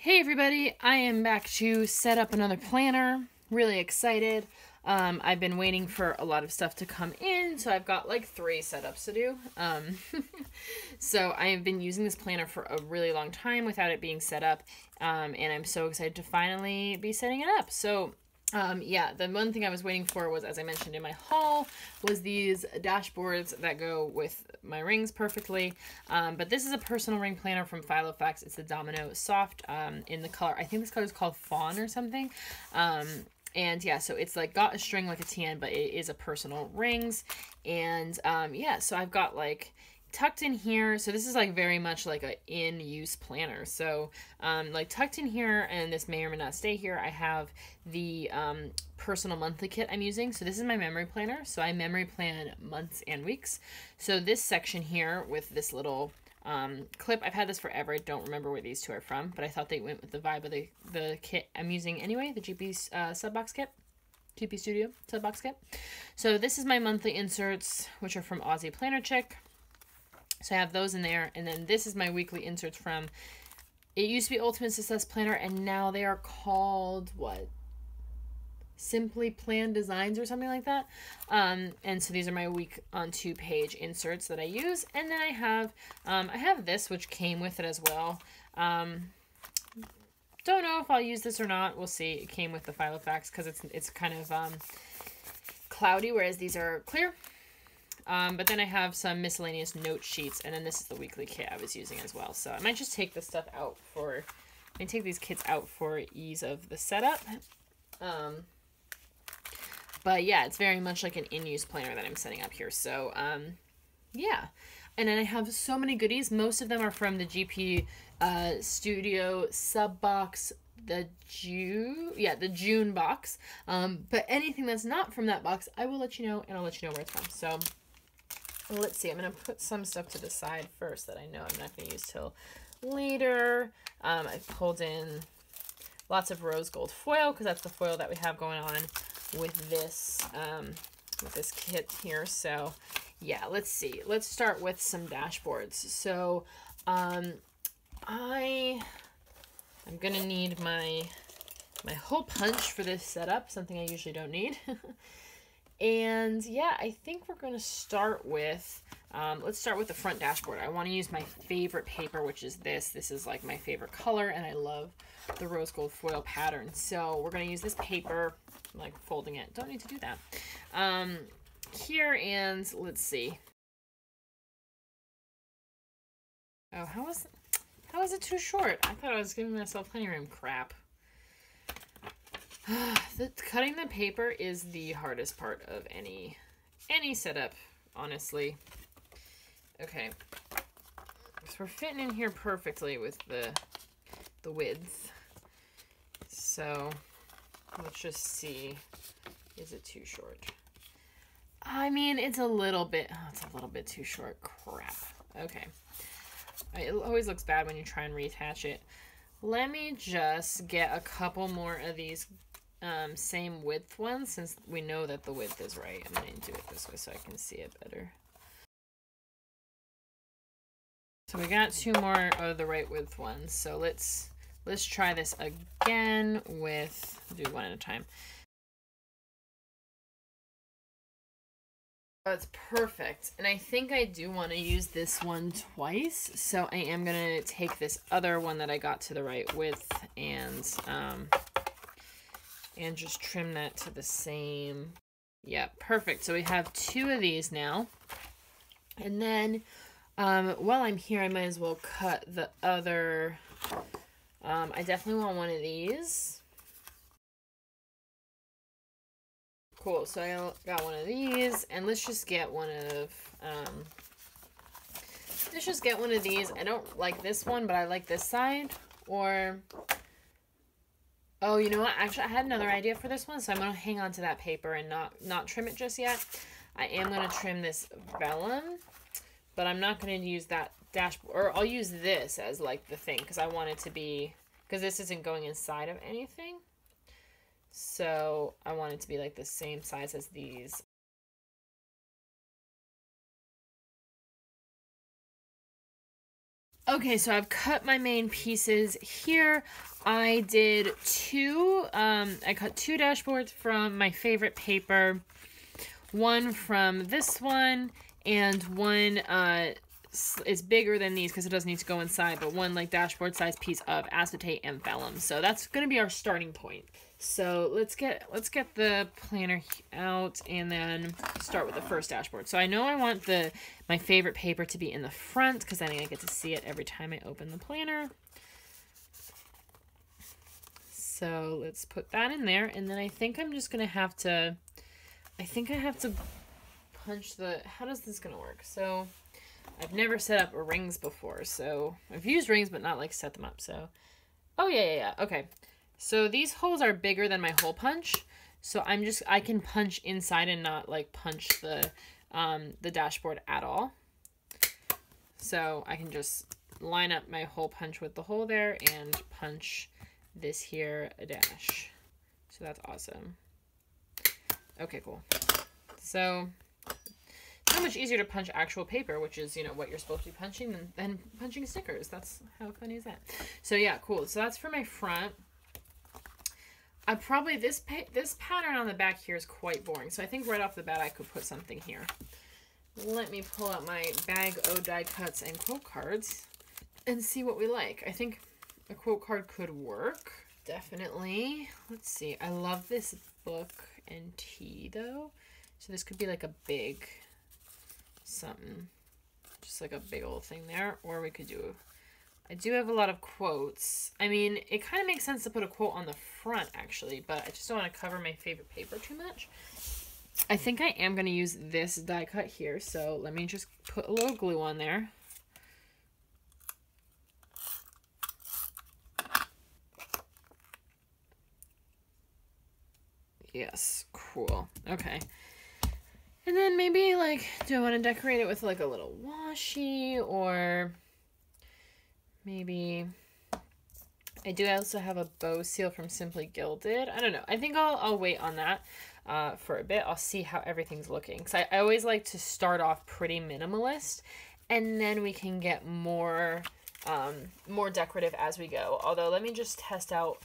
Hey everybody, I am back to set up another planner. Really excited. I've been waiting for a lot of stuff to come in, so I've got like 3 setups to do. So I have been using this planner for a really long time without it being set up, and I'm so excited to finally be setting it up. So yeah, the one thing I was waiting for was, as I mentioned in my haul, was these dashboards that go with my rings perfectly. But this is a personal ring planner from Vellum. It's the Domino Soft in the color. I think this color is called Fawn or something. And yeah, so it's like got a string like a TN, but it is a personal rings. And yeah, so I've got like tucked in here, so this is like very much like a in-use planner. So like tucked in here, and this may or may not stay here, I have the personal monthly kit I'm using. So this is my memory planner, so I memory plan months and weeks. So this section here with this little clip, I've had this forever. I don't remember where these two are from, but I thought they went with the vibe of the kit I'm using anyway, the GP Subbox kit. GP Studio Subbox kit. So this is my monthly inserts, which are from Aussie Planner Chick. So I have those in there, and then this is my weekly inserts from, it used to be Ultimate Success Planner, and now they are called, what? Simply Plan Designs or something like that. And so these are my week on 2-page inserts that I use. And then I have this, which came with it as well. Don't know if I'll use this or not. We'll see. It came with the Filofax because it's kind of cloudy, whereas these are clear. But then I have some miscellaneous note sheets, and then this is the weekly kit I was using as well. So I might just take this stuff out for, I take these kits out for ease of the setup. But yeah, it's very much like an in-use planner that I'm setting up here. So yeah, and then I have so many goodies. Most of them are from the GP Studio Subbox, the June box. But anything that's not from that box, I will let you know, and I'll let you know where it's from. So let's see, I'm going to put some stuff to the side first that I know I'm not going to use till later. I've pulled in lots of rose gold foil because that's the foil that we have going on with this kit here. So yeah, let's see. Let's start with some dashboards. So I'm going to need my hole punch for this setup, something I usually don't need. And yeah, I think we're going to start with, let's start with the front dashboard. I want to use my favorite paper, which is this. This is like my favorite color, and I love the rose gold foil pattern. So we're going to use this paper, like folding it. Don't need to do that. Here, and let's see. Oh, how is it too short? I thought I was giving myself plenty of room. Crap. Cutting the paper is the hardest part of any setup, honestly. Okay, so we're fitting in here perfectly with the width. So let's just see, is it too short? I mean, it's a little bit too short. Crap. Okay, it always looks bad when you try and reattach it. Let me just get a couple more of these same width ones, since we know that the width is right. I'm going to do it this way so I can see it better. So we got 2 more of the right width ones. So let's try this again with, do one at a time. Oh, it's perfect. And I think I do want to use this one twice. So I am going to take this other one that I got to the right width and just trim that to the same. Yeah, perfect. So we have 2 of these now. And then while I'm here, I might as well cut the other. I definitely want one of these. Cool, so I got one of these, and let's just get one of these. I don't like this one, but I like this side. Or, oh, you know what? Actually, I had another idea for this one, so I'm going to hang on to that paper and not trim it just yet. I am going to trim this vellum, but I'm not going to use that dashboard, or I'll use this as like the thing, because I want it to be, because this isn't going inside of anything. So I want it to be like the same size as these. Okay, so I've cut my main pieces here. I did I cut two dashboards from my favorite paper. One from this one, and one is bigger than these because it doesn't need to go inside, but one like dashboard size piece of acetate and vellum. So that's going to be our starting point. So let's get the planner out and then start with the first dashboard. So I know I want my favorite paper to be in the front because then I get to see it every time I open the planner. So let's put that in there, and then I think I'm just gonna have to, I have to punch how does this gonna work? So I've never set up rings before, so I've used rings but not like set them up. So, oh yeah, okay. So these holes are bigger than my hole punch, so I can punch inside and not like punch the dashboard at all. So I can just line up my hole punch with the hole there and punch this here a dash. So that's awesome. Okay, cool. So so much easier to punch actual paper, which is, you know, what you're supposed to be punching, than punching stickers. That's how funny is that? So yeah, cool. So that's for my front. I probably, this pattern on the back here is quite boring. So I think right off the bat I could put something here. Let me pull out my bag of die cuts and quote cards and see what we like. I think a quote card could work. Definitely. Let's see. I love this book and tea though. So this could be like a big something. Just like a big old thing there. Or we could do, I do have a lot of quotes. I mean, it kind of makes sense to put a quote on the front actually, but I just don't want to cover my favorite paper too much. I think I am going to use this die cut here. So let me just put a little glue on there. Yes, cool. Okay. And then maybe, like, do I want to decorate it with, like, a little washi, or maybe I do also have a bow seal from Simply Gilded. I don't know. I think I'll wait on that for a bit. I'll see how everything's looking. Because I always like to start off pretty minimalist, and then we can get more decorative as we go. Although, let me just test out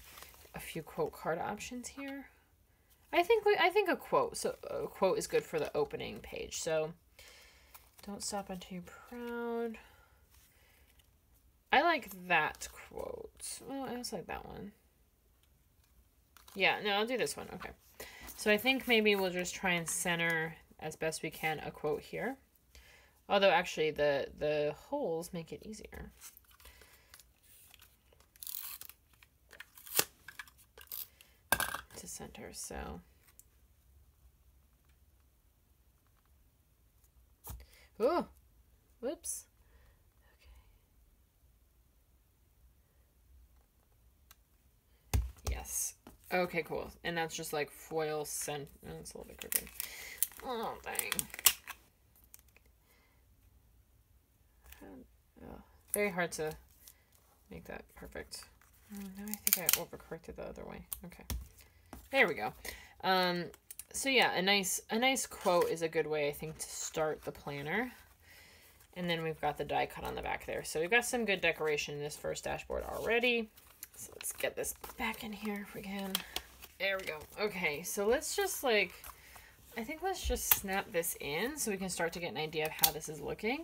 a few quote card options here. I think a quote. So a quote is good for the opening page. So don't stop until you're proud. I like that quote. Well, I also like that one. Yeah, no, I'll do this one. Okay. So I think maybe we'll just try and center as best we can a quote here. Although actually the holes make it easier. To center, so oh, whoops. Okay. Yes. Okay, cool. And that's just like foil scent. Oh, it's a little bit crooked. Oh, dang. Oh, very hard to make that perfect. Now I think I overcorrected the other way. Okay. There we go. So yeah, a nice quote is a good way, I think, to start the planner. And then we've got the die cut on the back there. So we've got some good decoration in this first dashboard already. So let's get this back in here if we can. There we go. Okay, so let's just I think let's just snap this in so we can start to get an idea of how this is looking.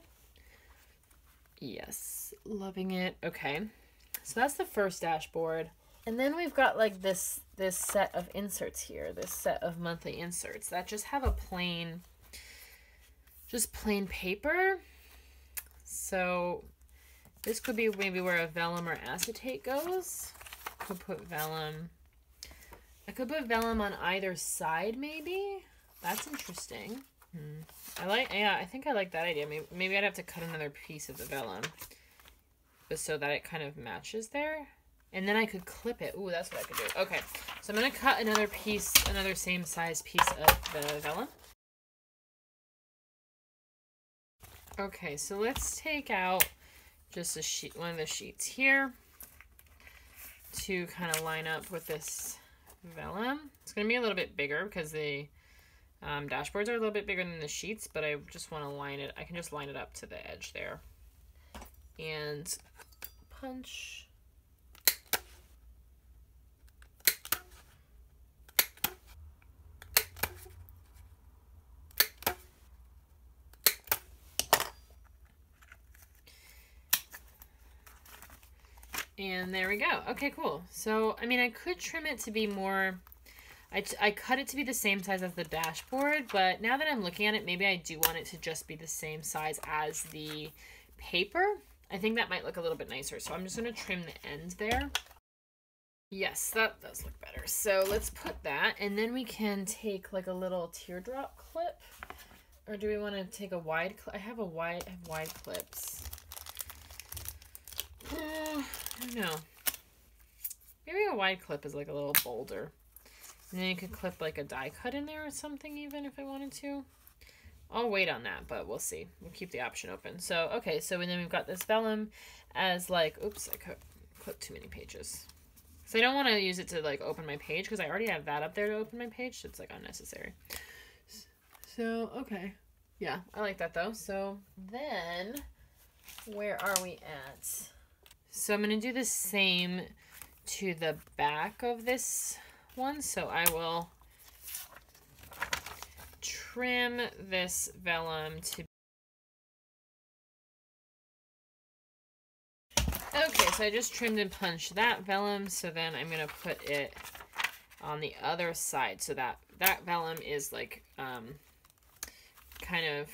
Yes, loving it. Okay, so that's the first dashboard. And then we've got like this set of inserts here, this set of monthly inserts that just have a plain paper. So this could be maybe where a vellum or acetate goes. Could put vellum. I could put vellum on either side maybe. That's interesting. I think I like that idea. Maybe I'd have to cut another piece of the vellum, but so that it kind of matches there. And then I could clip it. Ooh, that's what I could do. Okay, so I'm going to cut another piece, another same size piece of the vellum. Okay, so let's take out just one of the sheets here to kind of line up with this vellum. It's going to be a little bit bigger because the dashboards are a little bit bigger than the sheets, but I just want to line it. I can just line it up to the edge there. and punch. And there we go. Okay, cool. So, I mean, I could trim it to be more... I cut it to be the same size as the dashboard, but now that I'm looking at it, maybe I do want it to just be the same size as the paper. I think that might look a little bit nicer. So I'm just going to trim the end there. Yes, that does look better. So let's put that, and then we can take like a little teardrop clip. Or do we want to take a wide clip? I have wide clips. I don't know. Maybe a wide clip is like a little bolder. And then you could clip like a die cut in there or something even if I wanted to. I'll wait on that, but we'll see. We'll keep the option open. So, okay, so and then we've got this vellum as like, oops, I clipped too many pages. So I don't want to use it to like open my page because I already have that up there to open my page. So it's like unnecessary. So, okay. Yeah, I like that though. So then where are we at? So I'm going to do the same to the back of this one. So I will trim this vellum to... Okay, so I just trimmed and punched that vellum. So then I'm going to put it on the other side. So that vellum is like kind of...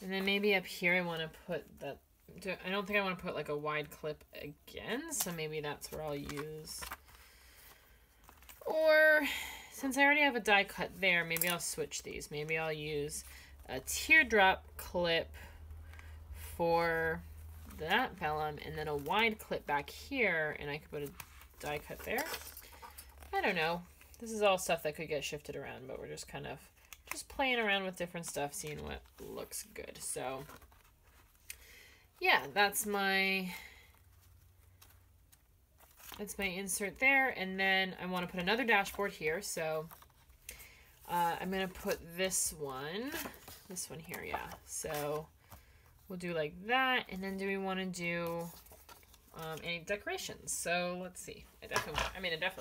And then maybe up here I want to put that... I don't think I want to put like a wide clip again, so maybe that's where I'll use. Or since I already have a die cut there, maybe I'll switch these. Maybe I'll use a teardrop clip for that vellum and then a wide clip back here, and I could put a die cut there. I don't know. This is all stuff that could get shifted around, but we're just kind of just playing around with different stuff, seeing what looks good. So yeah, that's my insert there. And then I want to put another dashboard here. So I'm going to put this one here. Yeah. So we'll do like that. And then do we want to do any decorations? So let's see. I definitely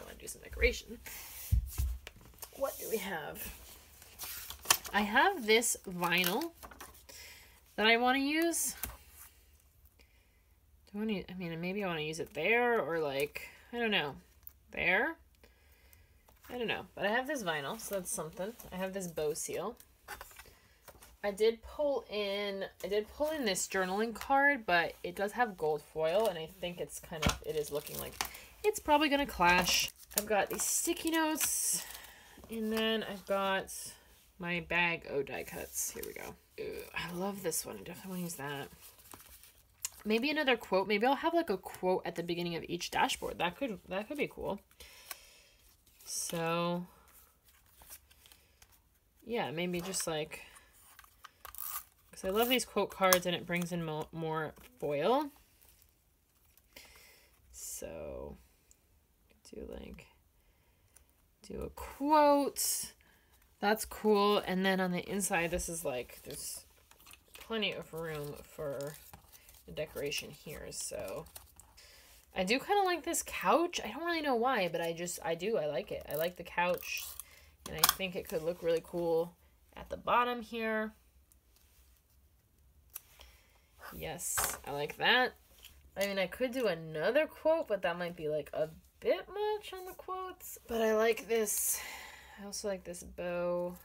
want to do some decoration. What do we have? I have this vinyl that I want to use. Maybe I want to use it there or like, I don't know, there. I don't know, but I have this vinyl, so that's something. I have this bow seal. I did pull in this journaling card, but it does have gold foil, and I think it is looking like it's probably gonna clash. I've got these sticky notes, and then I've got my bag o die cuts. Here we go. Ooh, I love this one. I definitely want to use that. Maybe another quote. Maybe I'll have like a quote at the beginning of each dashboard. That could be cool. So yeah, maybe just like, because I love these quote cards and it brings in more foil. So do a quote. That's cool. And then on the inside, this is like, there's plenty of room for the decoration here. So I do kind of like this couch. I don't really know why, but I do. I like it. I like the couch, and I think it could look really cool at the bottom here. Yes, I like that. I mean, I could do another quote, but that might be like a bit much on the quotes. But I like this. I also like this bow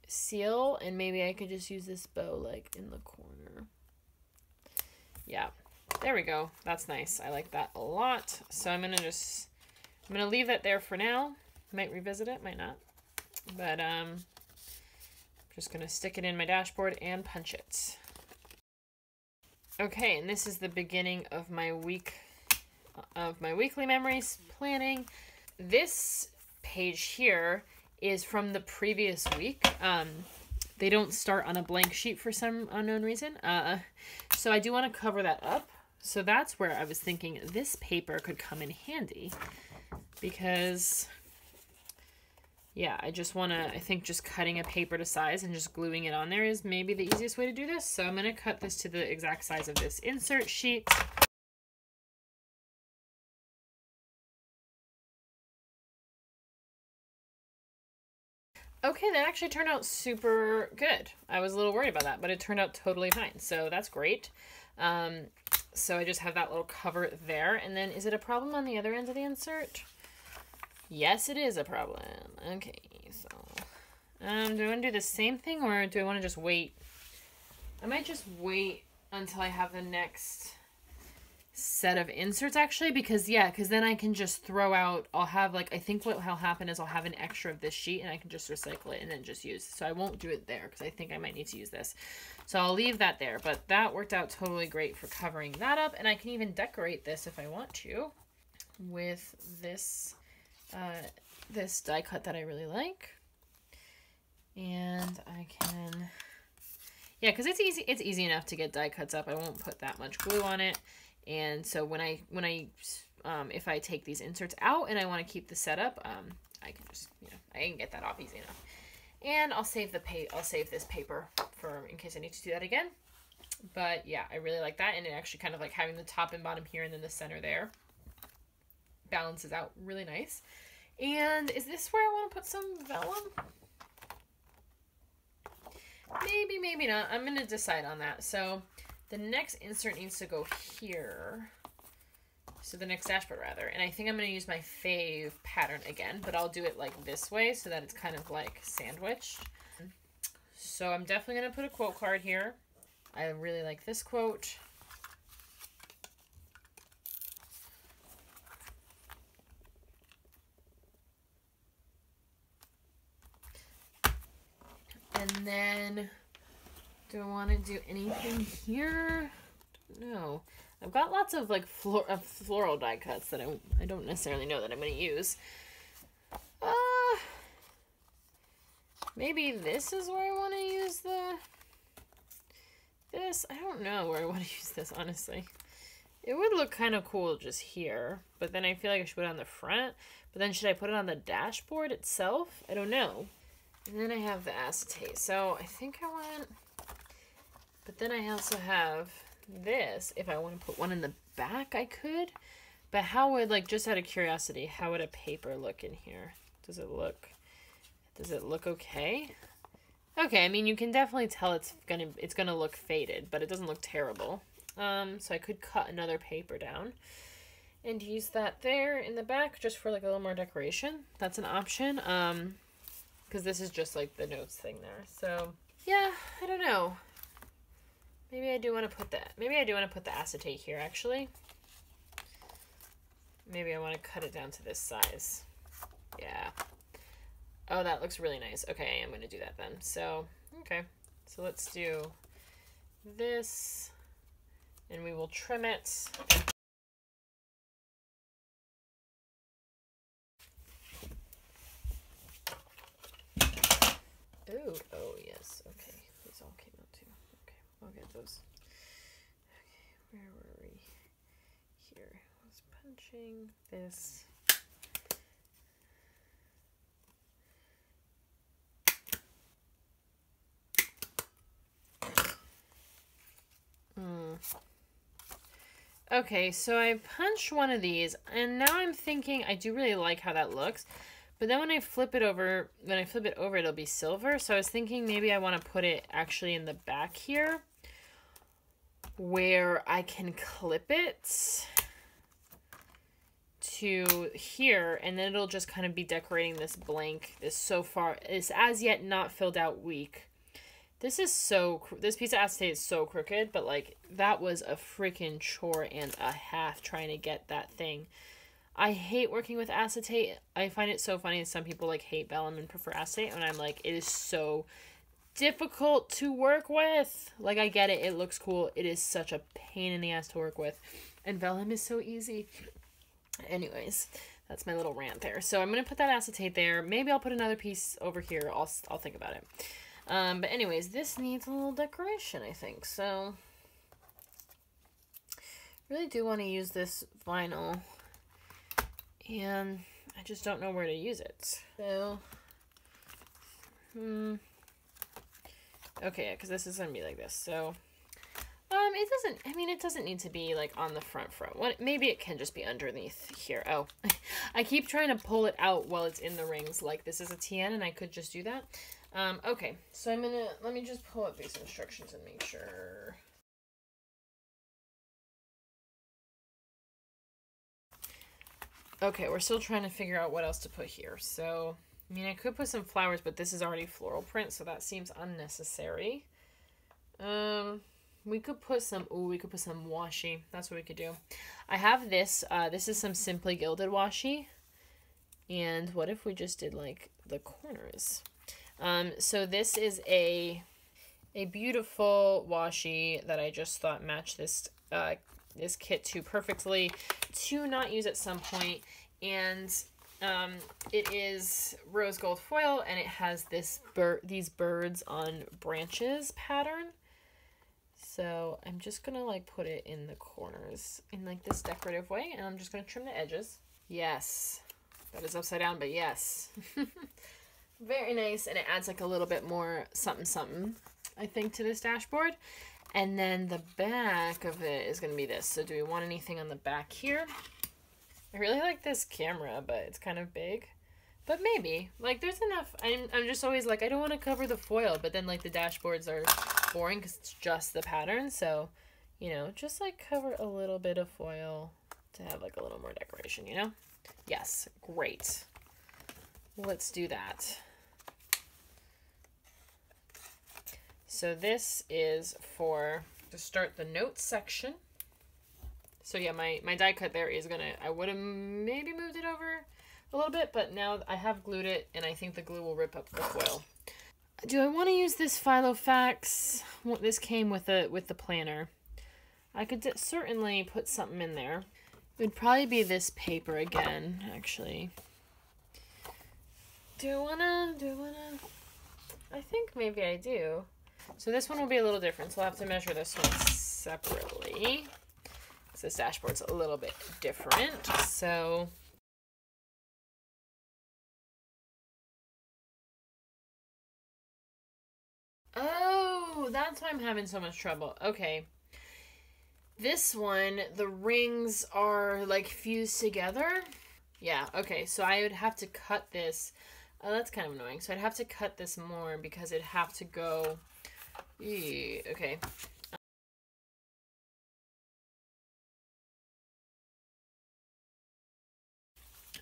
seal, and maybe I could just use this bow like in the corner. Yeah, there we go. That's nice. I like that a lot. So I'm gonna leave that there for now. Might revisit it, might not. But just gonna stick it in my dashboard and punch it. Okay, and this is the beginning of my weekly memories planning. This page here is from the previous week. They don't start on a blank sheet for some unknown reason. So I do want to cover that up. So that's where I was thinking this paper could come in handy, because yeah, I just want to, I think just cutting a paper to size and just gluing it on there is maybe the easiest way to do this. So I'm going to cut this to the exact size of this insert sheet. Okay, that actually turned out super good. I was a little worried about that, but it turned out totally fine. So that's great. So I just have that little cover there. And then is it a problem on the other end of the insert? Yes, it is a problem. Okay, so do I want to do the same thing or do I want to just wait? I might just wait until I have the next set of inserts actually, because then I can just throw out, I'll have like, I think what will happen is I'll have an extra of this sheet and I can just recycle it and then just use. So I won't do it there because I think I might need to use this. So I'll leave that there, but that worked out totally great for covering that up. And I can even decorate this if I want to with this this die cut that I really like. And I can, yeah, because it's easy enough to get die cuts up. I won't put that much glue on it. And so when I if I take these inserts out and I want to keep the setup, I can just, I can get that off easy enough. And I'll save this paper for in case I need to do that again. But yeah, I really like that, and it actually kind of like having the top and bottom here and then the center there balances out really nice. And is this where I want to put some vellum? Maybe, maybe not. I'm going to decide on that. So the next insert needs to go here. So the next dashboard rather. And I think I'm going to use my fave pattern again, but I'll do it like this way so that it's kind of like sandwiched. So I'm definitely going to put a quote card here. I really like this quote. And then, do I want to do anything here? Don't know. I've got lots of like floral die cuts that I don't necessarily know that I'm going to use. Maybe this is where I want to use this. I don't know where I want to use this, honestly. It would look kind of cool just here, but then I feel like I should put it on the front. But then should I put it on the dashboard itself? I don't know. And then I have the acetate. So I think I want, but then I also have this. If I want to put one in the back, I could. But how would, like, just out of curiosity, how would a paper look in here? Does it look okay? Okay, I mean, you can definitely tell it's gonna look faded, but it doesn't look terrible. So I could cut another paper down and use that there in the back just for like a little more decoration. That's an option. Because this is just like the notes thing there. So yeah, I don't know. Maybe I do want to put that. Maybe I do want to put the acetate here actually. Maybe I want to cut it down to this size. Yeah. Oh, that looks really nice. Okay, I'm going to do that then. So, okay. So let's do this and we will trim it. Oh yes, okay. These all came out too. Okay, I'll get those. Okay, where were we? Here. I was punching this. Okay, so I punched one of these, and now I'm thinking I do really like how that looks. But then when I flip it over, it'll be silver. So I was thinking maybe I want to put it actually in the back here where I can clip it to here, and then it'll just kind of be decorating this blank, this as yet not filled out week. This piece of acetate is so crooked, but like that was a freaking chore and a half trying to get that thing. I hate working with acetate. I find it so funny that some people like hate vellum and prefer acetate, and I'm like, it is so difficult to work with. Like, I get it. It looks cool. It is such a pain in the ass to work with, and vellum is so easy. Anyways, that's my little rant there. So I'm going to put that acetate there. Maybe I'll put another piece over here. I'll think about it. But anyways, this needs a little decoration, I think. So really do want to use this vinyl, and I just don't know where to use it. So Okay, because this is going to be like this. So, it doesn't need to be like on the front. What, maybe it can just be underneath here. Oh, I keep trying to pull it out while it's in the rings. Like this is a TN and I could just do that. Okay, so let me just pull up these instructions and make sure. Okay, we're still trying to figure out what else to put here. So, I could put some flowers, but this is already floral print, so that seems unnecessary. We could put some washi. That's what we could do. I have this. This is some Simply Gilded washi. And what if we just did, like, the corners? So this is a beautiful washi that I just thought matched this kit too perfectly to not use at some point. And it is rose gold foil, and it has these birds on branches pattern. So I'm just gonna like put it in the corners in like this decorative way, and I'm just gonna trim the edges. Yes, that is upside down, but yes. Very nice, and it adds like a little bit more something, I think, to this dashboard. And then the back of it is gonna be this. So do we want anything on the back here? I really like this camera, but it's kind of big. But maybe. Like, there's enough. I'm just always like, I don't want to cover the foil, but then, like, the dashboards are boring because it's just the pattern. So, just, like, cover a little bit of foil to have, like, a little more decoration, Yes, great. Let's do that. So this is to start the notes section. So yeah, my die cut there is I would have maybe moved it over a little bit, but now I have glued it, and I think the glue will rip up the foil. Do I want to use this Filofax? Well, this came with the planner. I could certainly put something in there. It would probably be this paper again, actually. Do I wanna? I think maybe I do. So this one will be a little different, so I'll have to measure this one separately. This dashboard's a little bit different, so... Oh, that's why I'm having so much trouble. Okay. This one, the rings are, like, fused together. Yeah, okay, so I would have to cut this. Oh, that's kind of annoying. So I'd have to cut this more because it'd have to go... Okay.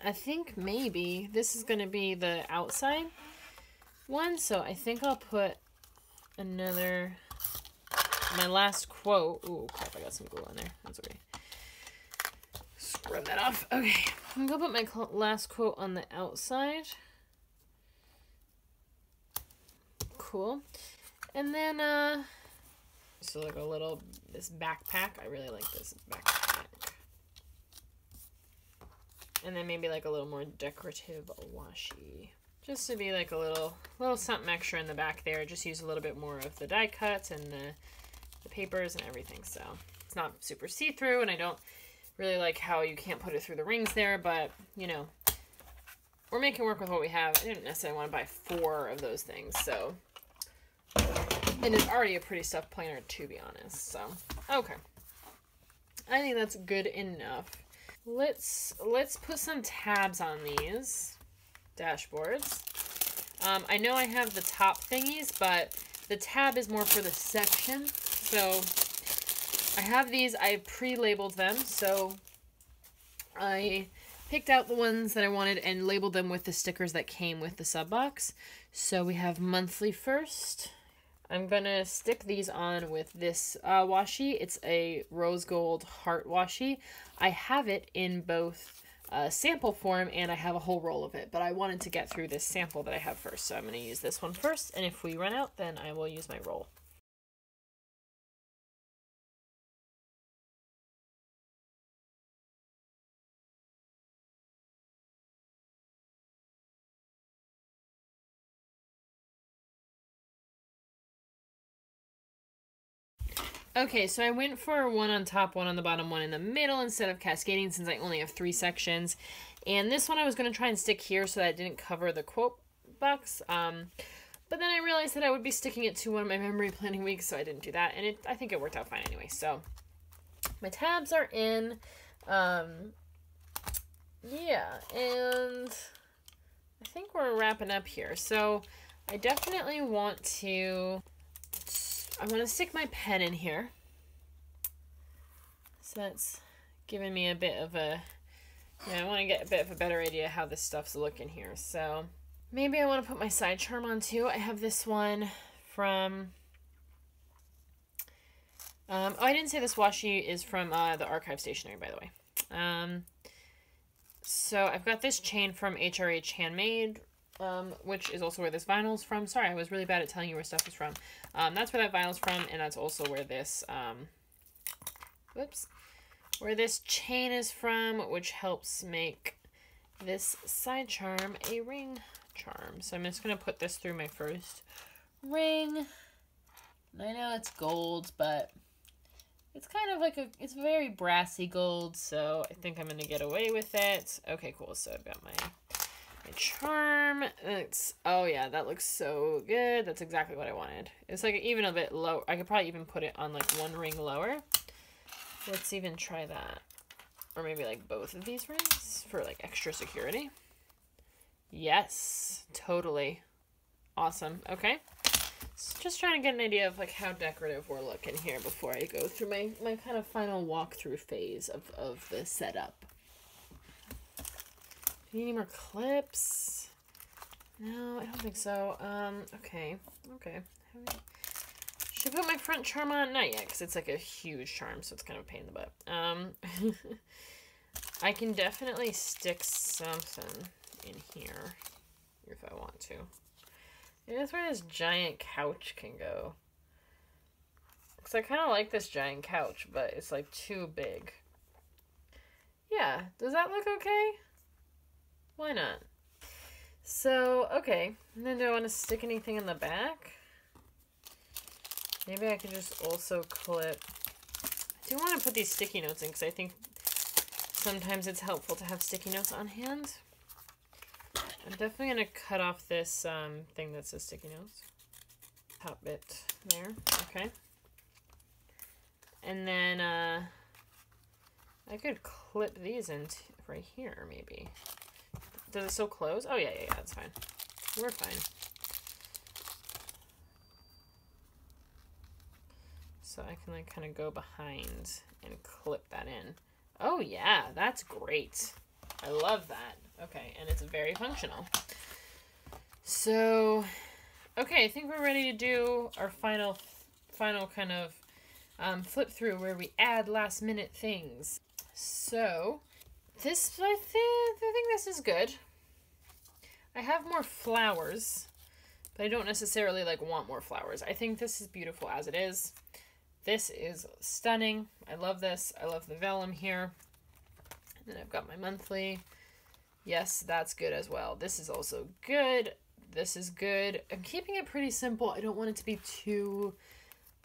I think maybe this is going to be the outside one, so I think I'll put my last quote. Ooh, crap, I got some glue on there. That's okay. Scrub that off. Okay, I'm going to put my last quote on the outside. Cool. And then, so like this backpack. I really like this backpack. And then maybe like a little more decorative washi. Just to be like a little something extra in the back there. Just use a little bit more of the die cut and the papers and everything. So it's not super see-through, and I don't really like how you can't put it through the rings there, but we're making work with what we have. I didn't necessarily want to buy 4 of those things, so. And it's already a pretty stuffed planner, to be honest, so. Okay. I think that's good enough. Let's put some tabs on these dashboards. I know I have the top thingies, but the tab is more for the section. So I have these, I pre-labeled them. So I picked out the ones that I wanted and labeled them with the stickers that came with the sub box. So we have monthly first. I'm gonna stick these on with this washi. It's a rose gold heart washi. I have it in both sample form, and I have a whole roll of it, but I wanted to get through this sample that I have first, so I'm gonna use this one first, and if we run out, then I will use my roll. Okay, so I went for one on top, one on the bottom, one in the middle instead of cascading since I only have 3 sections. And this one I was going to try and stick here so that it didn't cover the quote box. But then I realized that I would be sticking it to one of my memory planning weeks, so I didn't do that. And I think it worked out fine anyway. So my tabs are in. Yeah, and I think we're wrapping up here. So I definitely want to stick my pen in here. So that's giving me a bit of a, I want to get a bit of a better idea how this stuff's looking here. So maybe I want to put my side charm on too. I have this one from, oh, I didn't say this washi is from the Archive Stationery, by the way. So I've got this chain from HRH Handmade, which is also where this vinyl's from. Sorry, I was really bad at telling you where stuff is from. That's where that vinyl's from, and that's also where this, where this chain is from, which helps make this side charm a ring charm. So I'm just going to put this through my first ring. I know it's gold, but it's kind of like it's very brassy gold, so I think I'm going to get away with it. Okay, cool. So I've got my charm. Oh yeah, that looks so good. That's exactly what I wanted. It's like even a bit low. I could probably even put it on like one ring lower. Let's even try that. Or maybe like both of these rings for like extra security. Yes, totally. Awesome. Okay. So just trying to get an idea of like how decorative we're looking here before I go through my kind of final walkthrough phase of the setup. Do you need any more clips? No, I don't think so. Okay. Should I put my front charm on? Not yet, because it's like a huge charm, so it's kind of a pain in the butt. I can definitely stick something in here if I want to. Yeah, that's where this giant couch can go. Because I kind of like this giant couch, but it's like too big. Yeah, does that look okay? Why not? So, okay. And then do I want to stick anything in the back? Maybe I could just also clip. I do want to put these sticky notes in because I think sometimes it's helpful to have sticky notes on hand. I'm definitely going to cut off this thing that says sticky notes. Top bit there. Okay. And then I could clip these in right here maybe. Does it still close? Oh, yeah, that's fine. We're fine. So I can like kind of go behind and clip that in. Oh yeah, that's great. I love that. Okay, and it's very functional. So, okay, I think we're ready to do our final kind of flip through where we add last minute things. So, I think this is good. I have more flowers, but I don't necessarily like want more flowers. I think this is beautiful as it is. This is stunning. I love this. I love the vellum here. And then I've got my monthly. Yes, that's good as well. This is also good. This is good. I'm keeping it pretty simple. I don't want it to be too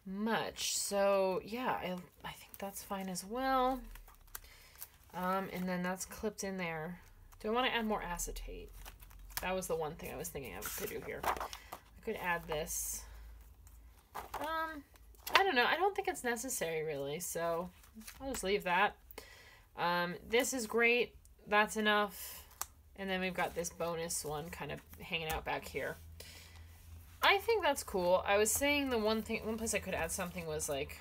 much. So yeah, I think that's fine as well. And then that's clipped in there. Do I want to add more acetate? That was the one thing I was thinking of to do here. I could add this. I don't know. I don't think it's necessary really, so I'll just leave that. This is great. That's enough. And then we've got this bonus one kind of hanging out back here. I think that's cool. I was saying the one place I could add something was like,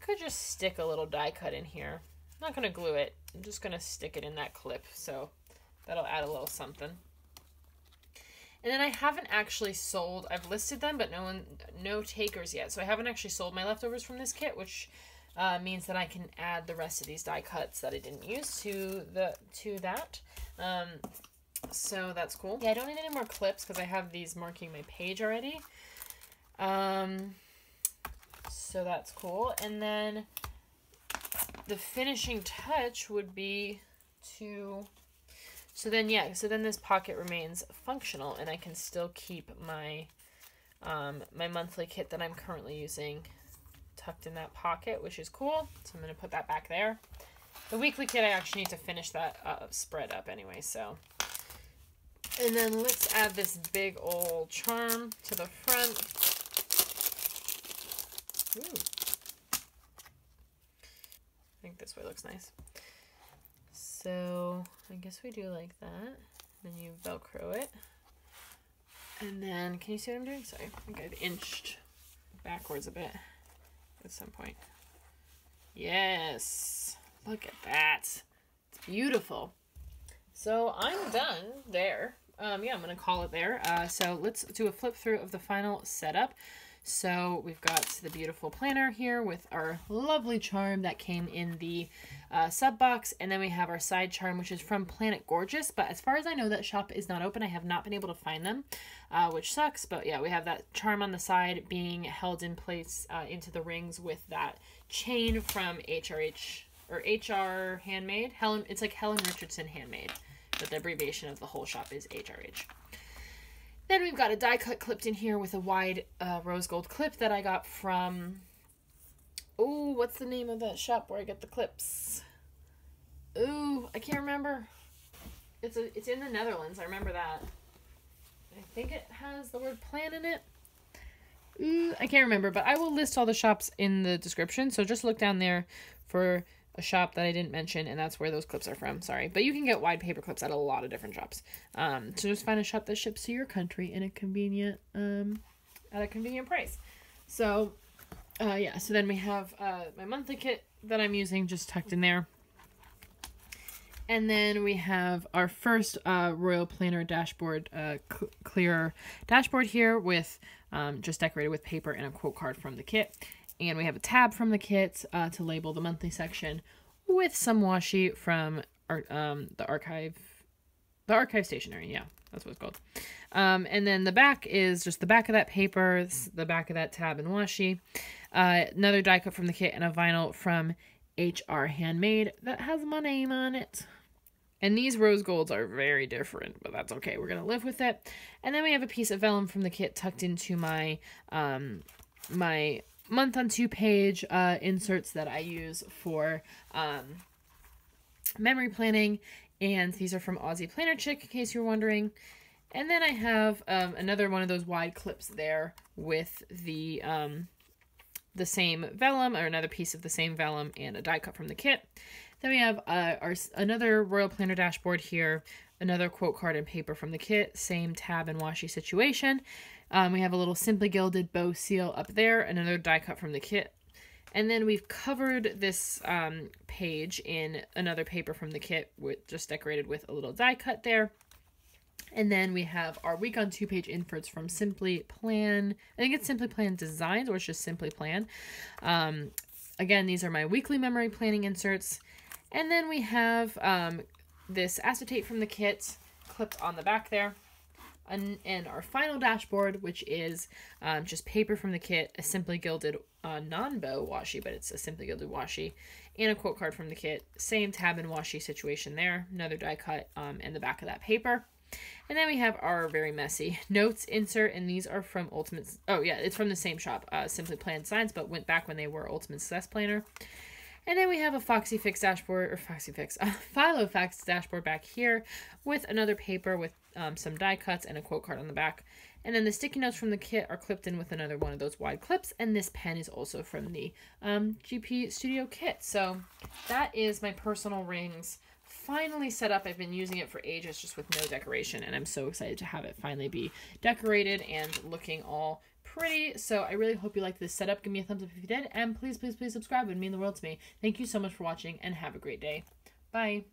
I could just stick a little die cut in here. I'm not going to glue it. I'm just going to stick it in that clip. So that'll add a little something. And then I haven't actually sold, I've listed them, but no takers yet. So I haven't actually sold my leftovers from this kit, which means that I can add the rest of these die cuts that I didn't use to that. So that's cool. Yeah, I don't need any more clips because I have these marking my page already. So that's cool. And then the finishing touch would be to... So then this pocket remains functional and I can still keep my my monthly kit that I'm currently using tucked in that pocket, which is cool. So I'm going to put that back there. The weekly kit, I actually need to finish that spread up anyway, so And then let's add this big old charm to the front. Ooh. I think this way looks nice. So I guess we do like that. Then you Velcro it. And then, can you see what I'm doing? Sorry, I think I've inched backwards a bit at some point. Yes, look at that. It's beautiful. So I'm done there. Yeah, I'm gonna call it there. So let's do a flip through of the final setup. So we've got the beautiful planner here with our lovely charm that came in the sub box, and then we have our side charm, which is from Planet Gorgeous, but as far as I know, that shop is not open. I have not been able to find them, which sucks, but yeah, we have that charm on the side being held in place into the rings with that chain from HRH or HR Handmade. It's like Helen Richardson Handmade, but the abbreviation of the whole shop is HRH. Then we've got a die cut clipped in here with a wide rose gold clip that I got from, oh, what's the name of that shop where I get the clips? Ooh, I can't remember. It's in the Netherlands, I remember that. I think it has the word plan in it. Ooh, I can't remember, but I will list all the shops in the description, so just look down there for a shop that I didn't mention, and that's where those clips are from. Sorry, but you can get wide paper clips at a lot of different shops. So just find a shop that ships to your country in a convenient at a convenient price. So yeah, so then we have my monthly kit that I'm using just tucked in there, and then we have our first Royal Planner dashboard, clear dashboard here with just decorated with paper and a quote card from the kit. And we have a tab from the kit to label the monthly section with some washi from the archive stationery. Yeah, that's what it's called. And then the back is just the back of that paper, the back of that tab and washi. Another die cut from the kit and a vinyl from HR Handmade that has my name on it. And these rose golds are very different, but that's okay. We're going to live with it. And then we have a piece of vellum from the kit tucked into my my month on 2 page inserts that I use for memory planning, and these are from Aussie Planner Chick, in case you're wondering. And then I have another one of those wide clips there with the same vellum, or another piece of the same vellum, and a die cut from the kit. Then we have another Royal Planner dashboard here, another quote card and paper from the kit, same tab and washi situation. We have a little Simply Gilded bow seal up there, another die cut from the kit. And then we've covered this page in another paper from the kit, with just decorated with a little die cut there. And then we have our week on 2 page inserts from Simply Plan. I think it's Simply Plan Designs, or it's just Simply Plan. Again, these are my weekly memory planning inserts. And then we have this acetate from the kit clipped on the back there. And our final dashboard, which is just paper from the kit, a Simply Gilded non-bow washi, but it's a Simply Gilded washi, and a quote card from the kit. Same tab and washi situation there. Another die cut in the back of that paper. And then we have our very messy notes insert, and these are from Ultimate... Oh, yeah, it's from the same shop, Simply Plan Designs, but went back when they were Ultimate Success Planner. And then we have a Filofax dashboard back here with another paper with some die cuts and a quote card on the back. And then the sticky notes from the kit are clipped in with another one of those wide clips. And this pen is also from the GP Studio kit. So that is my personal rings finally set up. I've been using it for ages just with no decoration, and I'm so excited to have it finally be decorated and looking all pretty. So I really hope you liked this setup. Give me a thumbs up if you did, and please, please, please subscribe. It would mean the world to me. Thank you so much for watching, and have a great day. Bye.